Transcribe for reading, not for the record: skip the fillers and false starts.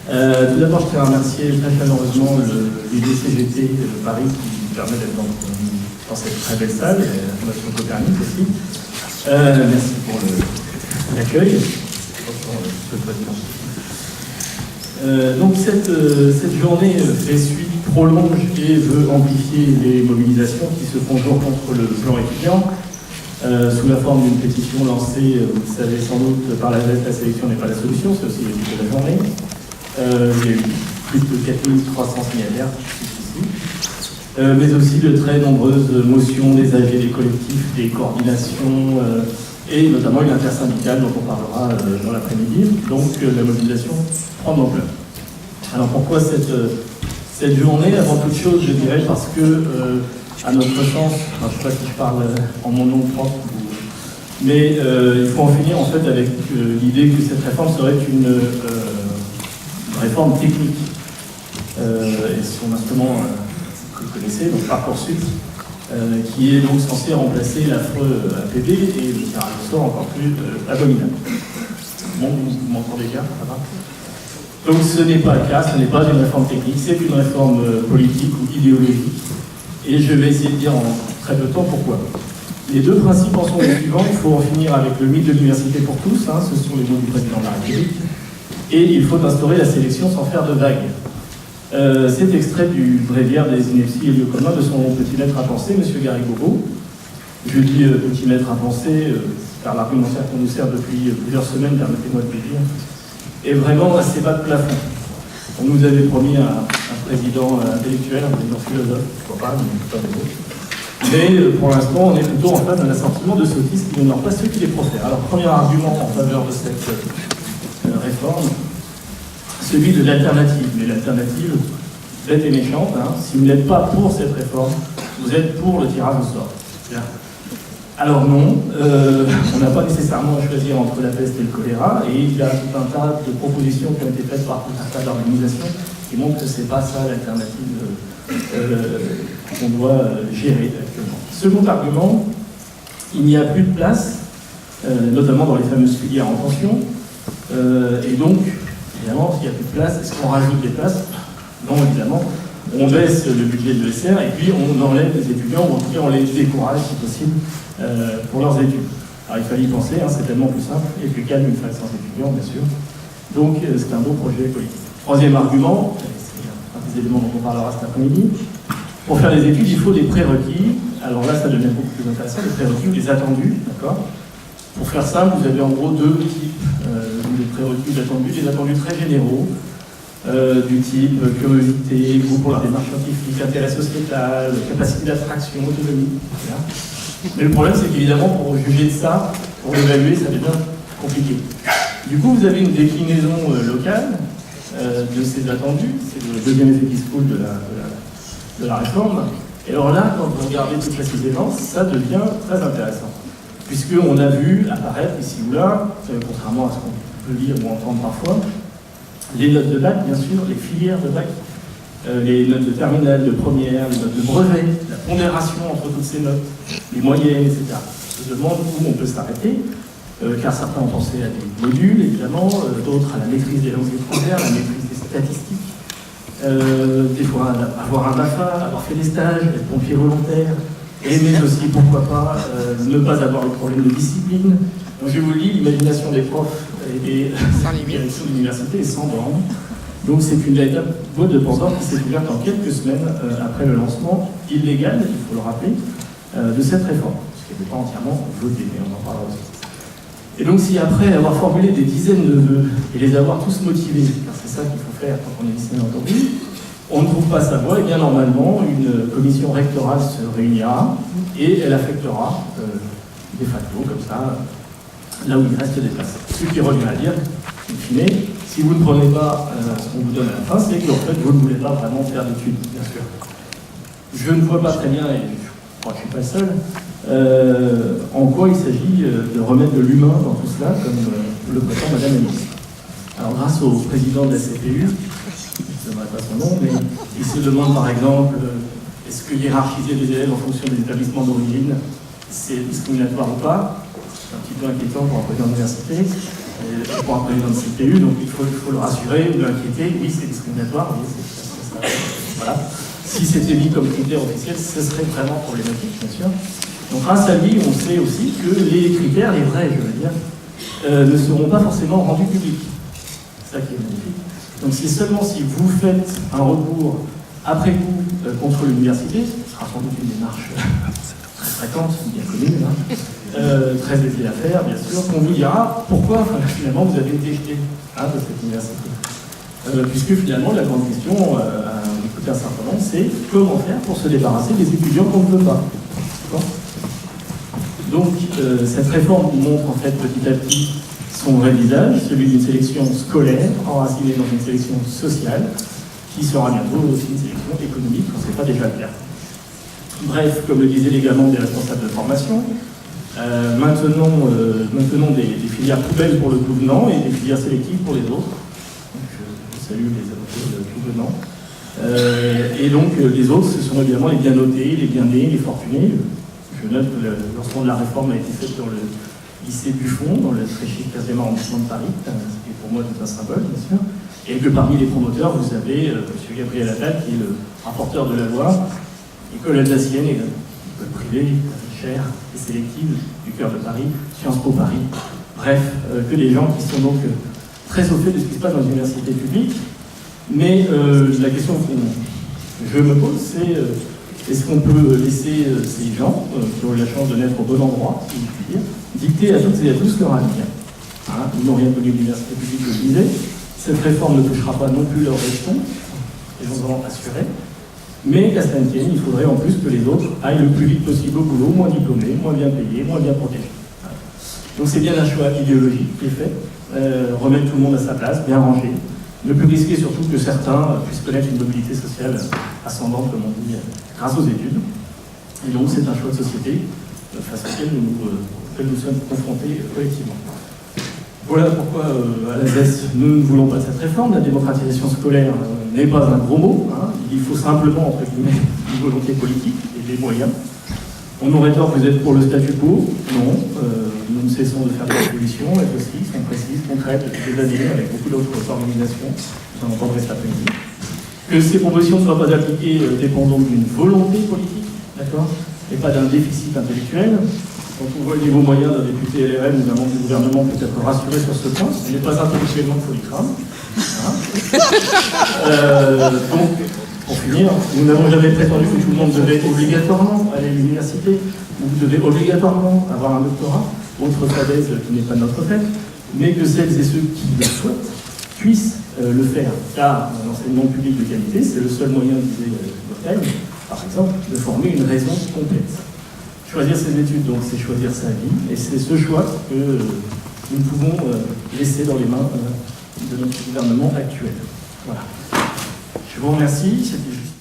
Tout d'abord, je tiens à remercier très chaleureusement l'UDCGT de Paris qui nous permet d'être dans cette très belle salle, et la Fondation Copernic aussi. Merci pour l'accueil. Donc cette journée fait suite, prolonge et veut amplifier les mobilisations qui se font jour contre le plan étudiant, sous la forme d'une pétition lancée, vous le savez sans doute, par la sélection n'est pas la solution, c'est aussi le titre de la journée. Il y a eu plus de 4300 signataires ici, mais aussi de très nombreuses motions des AG, des collectifs, des coordinations, et notamment une intersyndicale dont on parlera dans l'après-midi. Donc la mobilisation prend de l'ampleur. Alors pourquoi cette journée? Avant toute chose, je dirais parce que, à notre sens, je ne sais pas si je parle en mon nom propre, mais il faut en finir en fait avec l'idée que cette réforme serait une réforme technique. Et son instrument que vous connaissez, donc Parcoursup, qui est donc censé remplacer l'affreux APB et le tirage au sort encore plus abominable. Bon, vous m'entendez bien, ça va? Donc ce n'est pas le cas, ce n'est pas une réforme technique, c'est une réforme politique ou idéologique. Et je vais essayer de dire en très peu de temps pourquoi. Les deux principes en sont les suivants. Il faut en finir avec le mythe de l'université pour tous, ce sont les mots du président de la République. Et il faut instaurer la sélection sans faire de vagues. C'est extrait du bréviaire des inepties et lieux communs de son petit lettre à penser, M. Garrigou. Je dis petit lettre à penser, car l'argumentaire qu'on nous sert depuis plusieurs semaines, permettez-moi de le dire, est vraiment assez bas de plafond. On nous avait promis un président intellectuel, un président philosophe, je ne crois pas, mais pas des autres. Mais pour l'instant, on est plutôt en face d'un assortiment de sottistes qui n'honore pas ceux qui les profèrent. Alors, premier argument en faveur de cette réforme, celui de l'alternative. Mais l'alternative, bête et méchante, si vous n'êtes pas pour cette réforme, vous êtes pour le tirage au sort. Bien. Alors non, on n'a pas nécessairement à choisir entre la peste et le choléra, et il y a tout un tas de propositions qui ont été faites par tout un tas d'organisations qui montrent que ce n'est pas ça l'alternative qu'on doit gérer actuellement. Second argument, il n'y a plus de place, notamment dans les fameuses filières en tension, et donc, évidemment, s'il n'y a plus de place, est-ce qu'on rajoute des places? Non, évidemment. On baisse le budget de l'ESR et puis on enlève les étudiants, ou en tout cas on les décourage si possible pour leurs études. Alors il fallait y penser, c'est tellement plus simple et plus calme une fac sans étudiants, bien sûr. Donc c'est un beau projet politique. Troisième argument, c'est un des éléments dont on parlera cet après-midi, pour faire les études, il faut des prérequis. Alors là, ça devient beaucoup plus intéressant, les prérequis ou les attendus, d'accord? Pour faire ça, vous avez en gros deux types de prérequis d'attendus, des attendus très généraux, du type curiosité, goût pour la démarche scientifique, intérêt sociétal, capacité d'attraction, autonomie, etc. Mais le problème, c'est qu'évidemment, pour juger de ça, pour l'évaluer, ça devient compliqué. Du coup, vous avez une déclinaison locale de ces attendus, c'est le deuxième effet qui se coule de la réforme. Et alors là, quand vous regardez plus précisément, ça devient très intéressant. Puisqu'on a vu apparaître ici ou là, contrairement à ce qu'on peut lire ou entendre parfois, les notes de bac, bien sûr, les filières de bac, les notes de terminale, de première, les notes de brevet, la pondération entre toutes ces notes, les moyennes, etc. On se demande où on peut s'arrêter, car certains ont pensé à des modules, évidemment, d'autres à la maîtrise des langues étrangères, à la maîtrise des statistiques, des fois avoir un BAFA, avoir fait des stages, être pompier volontaire, mais aussi, pourquoi pas, ne pas avoir le problème de discipline. Donc je vous le dis, l'imagination des profs et des directions d'université est sans borne. Donc c'est une véritable boîte de Pandore qui s'est ouverte en quelques semaines après le lancement illégal, il faut le rappeler, de cette réforme, ce qui n'était pas entièrement voté, mais on en parlera aussi. Et donc si après avoir formulé des dizaines de vœux et les avoir tous motivés, car c'est ça qu'il faut faire quand on est lycéen entendu, on ne trouve pas sa voie, et bien normalement une commission rectorale se réunira et elle affectera de facto, comme ça, là où il reste des places. Ce qui revient à dire, in fine, si vous ne prenez pas ce qu'on vous donne à la fin, c'est qu'en fait, vous ne voulez pas vraiment faire d'études, bien sûr. Je ne vois pas très bien, et je crois que je ne suis pas seul, en quoi il s'agit de remettre de l'humain dans tout cela, comme le prétend Madame la ministre. Alors, grâce au président de la CPU, je ne donnerai pas son nom, mais il se demande par exemple, est-ce que hiérarchiser les élèves en fonction des établissements d'origine, c'est discriminatoire ou pas? C'est un petit peu inquiétant pour un président d'université. pour un président de CPU, donc il faut le rassurer ou l'inquiéter. Oui, c'est discriminatoire, oui, voilà. Si c'était mis comme critère officiel, ce serait vraiment problématique, bien sûr. Donc grâce à lui, on sait aussi que les critères, les vrais, je veux dire, ne seront pas forcément rendus publics. C'est ça qui est magnifique. Donc c'est seulement si vous faites un recours après coup contre l'université, ce sera sans doute une démarche très fréquente, bien connue, très aisée à faire, bien sûr, qu'on vous dira pourquoi finalement vous avez été jeté de cette université. Puisque finalement la grande question, écoutez un certain nombre, c'est comment faire pour se débarrasser des étudiants qu'on ne veut pas. Donc cette réforme vous montre en fait petit à petit son vrai visage, celui d'une sélection scolaire enracinée dans une sélection sociale, qui sera bientôt aussi une sélection économique, quand ce n'est pas déjà le cas. Bref, comme le disaient également des responsables de formation, maintenons des filières poubelles pour le tout venant et des filières sélectives pour les autres. Donc, je salue les avocats de tout venant. Et donc les autres, ce sont évidemment les bien notés, les bien nés, les fortunés. Je note que le lancement de la réforme a été fait dans le lycée Buffon, dans le très chic 15e arrondissement de Paris, ce qui est pour moi tout un symbole, bien sûr. Et que parmi les promoteurs, vous avez M. Gabriel Attal, qui est le rapporteur de la loi, école alsacienne, école privée, chère et sélective du cœur de Paris, Sciences Po Paris. Bref, que des gens qui sont donc très au fait de ce qui se passe dans les universités publiques. Mais la question que je me pose, c'est est-ce qu'on peut laisser ces gens, qui ont eu la chance de naître au bon endroit, si je puis dire, dicter à toutes et à tous leur avenir. Ils n'ont rien connu de l'université publique, je le disais. Cette réforme ne touchera pas non plus leur gestion, et j'en suis assuré. Mais qu'à cela ne tienne, il faudrait en plus que les autres aillent le plus vite possible au boulot, moins diplômés, moins bien payés, moins bien protégés. Donc c'est bien un choix idéologique qui est fait, remettre tout le monde à sa place, bien rangé, ne plus risquer surtout que certains puissent connaître une mobilité sociale ascendante, comme on dit, grâce aux études. Et donc c'est un choix de société face auquel nous sommes confrontés collectivement. Voilà pourquoi, à la ZES, nous ne voulons pas cette réforme. La démocratisation scolaire n'est pas un gros mot. Il faut simplement, entre guillemets, une volonté politique et des moyens. On aurait tort que vous êtes pour le statu quo. Non. Nous ne cessons de faire des propositions, elles aussi, sont précises, concrètes, depuis des années, avec beaucoup d'autres organisations. Vous en entendrez cet après-midi. Que ces propositions ne soient pas appliquées dépend donc d'une volonté politique, d'accord, et pas d'un déficit intellectuel. Quand on voit le niveau moyen d'un député LRM ou d'un membre du gouvernement peut être rassuré sur ce point, ce n'est pas intellectuellement qu'il faut y craindre. Donc, pour finir, nous n'avons jamais prétendu que tout le monde devait obligatoirement aller à l'université, ou vous devez obligatoirement avoir un doctorat, autre thèse qui n'est pas notre fait, mais que celles et ceux qui le souhaitent puissent le faire. Car l'enseignement public de qualité, c'est le seul moyen, disait Bottel, par exemple, de former une raison complète. Choisir ses études, donc, c'est choisir sa vie, et c'est ce choix que nous pouvons laisser dans les mains de notre gouvernement actuel. Voilà. Je vous remercie, c'était juste